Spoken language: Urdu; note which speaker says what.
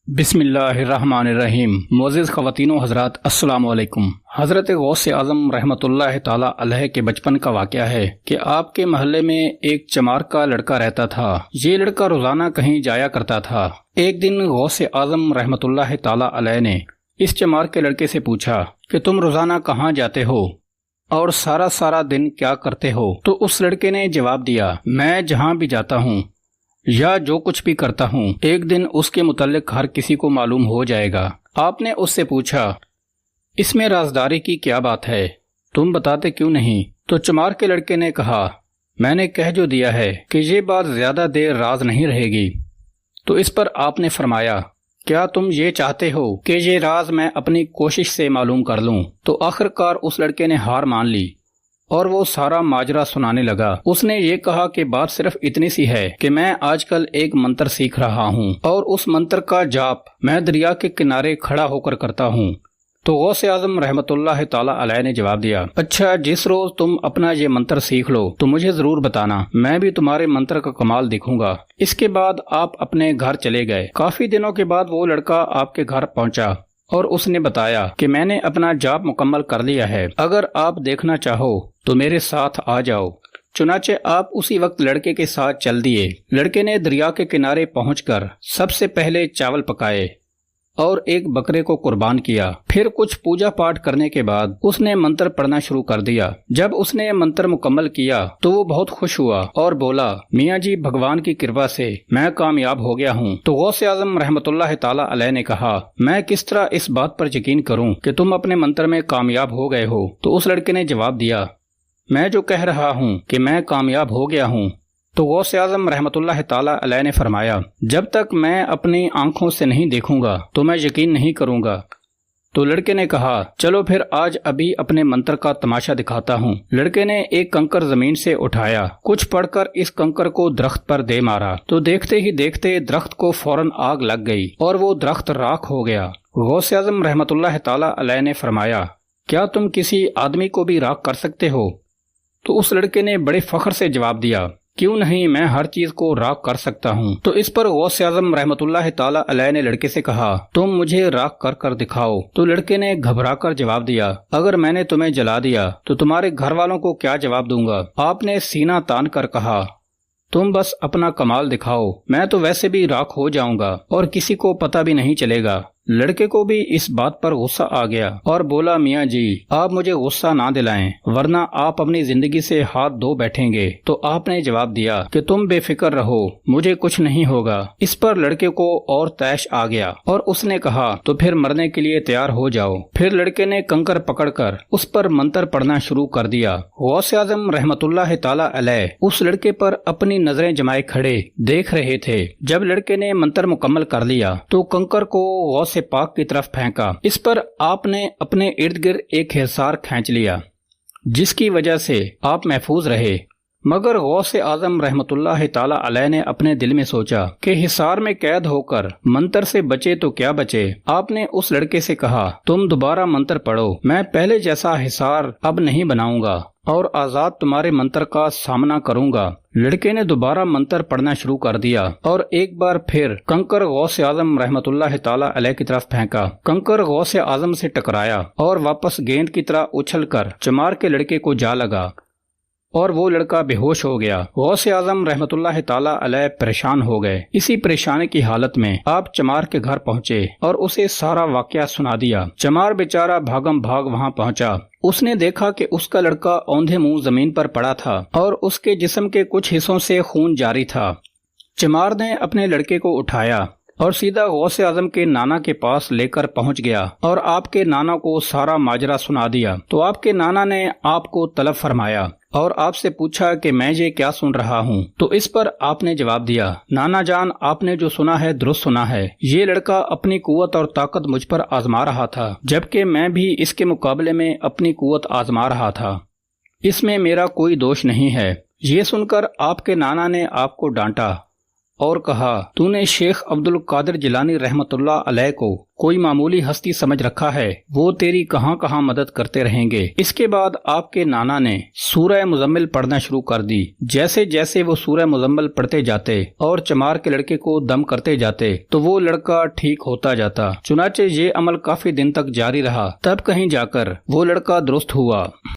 Speaker 1: بسم اللہ الرحمن الرحیم۔ معزز خواتین و حضرات، السلام علیکم۔ حضرت غوث اعظم رحمۃ اللہ تعالی علیہ کے بچپن کا واقعہ ہے کہ آپ کے محلے میں ایک چمار کا لڑکا رہتا تھا۔ یہ لڑکا روزانہ کہیں جایا کرتا تھا۔ ایک دن غوث اعظم رحمۃ اللہ تعالی علیہ نے اس چمار کے لڑکے سے پوچھا کہ تم روزانہ کہاں جاتے ہو اور سارا دن کیا کرتے ہو؟ تو اس لڑکے نے جواب دیا، میں جہاں بھی جاتا ہوں یا جو کچھ بھی کرتا ہوں ایک دن اس کے متعلق ہر کسی کو معلوم ہو جائے گا۔ آپ نے اس سے پوچھا، اس میں رازداری کی کیا بات ہے؟ تم بتاتے کیوں نہیں؟ تو چمار کے لڑکے نے کہا، میں نے کہہ جو دیا ہے کہ یہ بات زیادہ دیر راز نہیں رہے گی۔ تو اس پر آپ نے فرمایا، کیا تم یہ چاہتے ہو کہ یہ راز میں اپنی کوشش سے معلوم کر لوں؟ تو آخرکار اس لڑکے نے ہار مان لی اور وہ سارا ماجرا سنانے لگا۔ اس نے یہ کہا کہ بات صرف اتنی سی ہے کہ میں آج کل ایک منتر سیکھ رہا ہوں اور اس منتر کا جاپ میں دریا کے کنارے کھڑا ہو کر کرتا ہوں۔ تو غوث اعظم رحمۃ اللہ تعالی علیہ نے جواب دیا، اچھا جس روز تم اپنا یہ منتر سیکھ لو تو مجھے ضرور بتانا، میں بھی تمہارے منتر کا کمال دیکھوں گا۔ اس کے بعد آپ اپنے گھر چلے گئے۔ کافی دنوں کے بعد وہ لڑکا آپ کے گھر پہنچا اور اس نے بتایا کہ میں نے اپنا جاپ مکمل کر لیا ہے، اگر آپ دیکھنا چاہو تو میرے ساتھ آ جاؤ۔ چنانچہ آپ اسی وقت لڑکے کے ساتھ چل دیے۔ لڑکے نے دریا کے کنارے پہنچ کر سب سے پہلے چاول پکائے اور ایک بکرے کو قربان کیا۔ پھر کچھ پوجا پاٹ کرنے کے بعد اس نے منتر پڑھنا شروع کر دیا۔ جب اس نے منتر مکمل کیا تو وہ بہت خوش ہوا اور بولا، میاں جی بھگوان کی کرپا سے میں کامیاب ہو گیا ہوں۔ تو غوث اعظم رحمۃ اللہ تعالی علیہ نے کہا، میں کس طرح اس بات پر یقین کروں کہ تم اپنے منتر میں کامیاب ہو گئے ہو؟ تو اس لڑکے نے جواب دیا، میں جو کہہ رہا ہوں کہ میں کامیاب ہو گیا ہوں۔ تو غوث اعظم رحمۃ اللہ تعالی علیہ نے فرمایا، جب تک میں اپنی آنکھوں سے نہیں دیکھوں گا تو میں یقین نہیں کروں گا۔ تو لڑکے نے کہا، چلو پھر آج ابھی اپنے منتر کا تماشا دکھاتا ہوں۔ لڑکے نے ایک کنکر زمین سے اٹھایا، کچھ پڑھ کر اس کنکر کو درخت پر دے مارا تو دیکھتے ہی دیکھتے درخت کو فوراً آگ لگ گئی اور وہ درخت راکھ ہو گیا۔ غوث اعظم رحمۃ اللہ تعالی علیہ نے فرمایا، کیا تم کسی آدمی کو بھی راکھ کر سکتے ہو؟ تو اس لڑکے نے بڑے فخر سے جواب دیا، کیوں نہیں، میں ہر چیز کو راکھ کر سکتا ہوں۔ تو اس پر غوث اعظم رحمۃ اللہ تعالی علیہ نے لڑکے سے کہا، تم مجھے راکھ کر کر دکھاؤ۔ تو لڑکے نے گھبرا کر جواب دیا، اگر میں نے تمہیں جلا دیا تو تمہارے گھر والوں کو کیا جواب دوں گا؟ آپ نے سینہ تان کر کہا، تم بس اپنا کمال دکھاؤ، میں تو ویسے بھی راکھ ہو جاؤں گا اور کسی کو پتہ بھی نہیں چلے گا۔ لڑکے کو بھی اس بات پر غصہ آ گیا اور بولا، میاں جی آپ مجھے غصہ نہ دلائیں ورنہ آپ اپنی زندگی سے ہاتھ دھو بیٹھیں گے۔ تو آپ نے جواب دیا کہ تم بے فکر رہو، مجھے کچھ نہیں ہوگا۔ اس پر لڑکے کو اور طیش آ گیا اور اس نے کہا، تو پھر مرنے کے لیے تیار ہو جاؤ۔ پھر لڑکے نے کنکر پکڑ کر اس پر منتر پڑھنا شروع کر دیا۔ غوث اعظم رحمۃ اللہ تعالی علیہ اس لڑکے پر اپنی نظریں جمائے کھڑے دیکھ رہے تھے۔ جب لڑکے نے منتر مکمل کر لیا تو کنکر کو غوث پاک کی طرف پھینکا۔ اس پر آپ نے اپنے ارد گرد ایک حصار کھینچ لیا جس کی وجہ سے آپ محفوظ رہے۔ مگر غوث اعظم رحمۃ اللہ تعالی علیہ نے اپنے دل میں سوچا کہ حصار میں قید ہو کر منتر سے بچے تو کیا بچے۔ آپ نے اس لڑکے سے کہا، تم دوبارہ منتر پڑھو، میں پہلے جیسا حصار اب نہیں بناؤں گا اور آزاد تمہارے منتر کا سامنا کروں گا۔ لڑکے نے دوبارہ منتر پڑھنا شروع کر دیا اور ایک بار پھر کنکر غوث اعظم رحمۃ اللہ تعالی علیہ کی طرف پھینکا۔ کنکر غوث اعظم سے ٹکرایا اور واپس گیند کی طرح اچھل کر چمار کے لڑکے کو جا لگا اور وہ لڑکا بے ہوش ہو گیا۔ غوث اعظم رحمۃ اللہ تعالی علیہ پریشان ہو گئے۔ اسی پریشانی کی حالت میں آپ چمار کے گھر پہنچے اور اسے سارا واقعہ سنا دیا۔ چمار بیچارہ بھاگم بھاگ وہاں پہنچا۔ اس نے دیکھا کہ اس کا لڑکا اوندھے منہ زمین پر پڑا تھا اور اس کے جسم کے کچھ حصوں سے خون جاری تھا۔ چمار نے اپنے لڑکے کو اٹھایا اور سیدھا غوث اعظم کے نانا کے پاس لے کر پہنچ گیا اور آپ کے نانا کو سارا ماجرا سنا دیا۔ تو آپ کے نانا نے آپ کو طلب فرمایا اور آپ سے پوچھا کہ میں یہ کیا سن رہا ہوں؟ تو اس پر آپ نے جواب دیا، نانا جان آپ نے جو سنا ہے درست سنا ہے۔ یہ لڑکا اپنی قوت اور طاقت مجھ پر آزما رہا تھا جبکہ میں بھی اس کے مقابلے میں اپنی قوت آزما رہا تھا، اس میں میرا کوئی دوش نہیں ہے۔ یہ سن کر آپ کے نانا نے آپ کو ڈانٹا اور کہا تو نے شیخ عبد القادر جیلانی رحمت اللہ علیہ کو کوئی معمولی ہستی سمجھ رکھا ہے، وہ تیری کہاں کہاں مدد کرتے رہیں گے۔ اس کے بعد آپ کے نانا نے سورہ مزمل پڑھنا شروع کر دی۔ جیسے جیسے وہ سورہ مزمل پڑھتے جاتے اور چمار کے لڑکے کو دم کرتے جاتے تو وہ لڑکا ٹھیک ہوتا جاتا۔ چنانچہ یہ عمل کافی دن تک جاری رہا، تب کہیں جا کر وہ لڑکا درست ہوا۔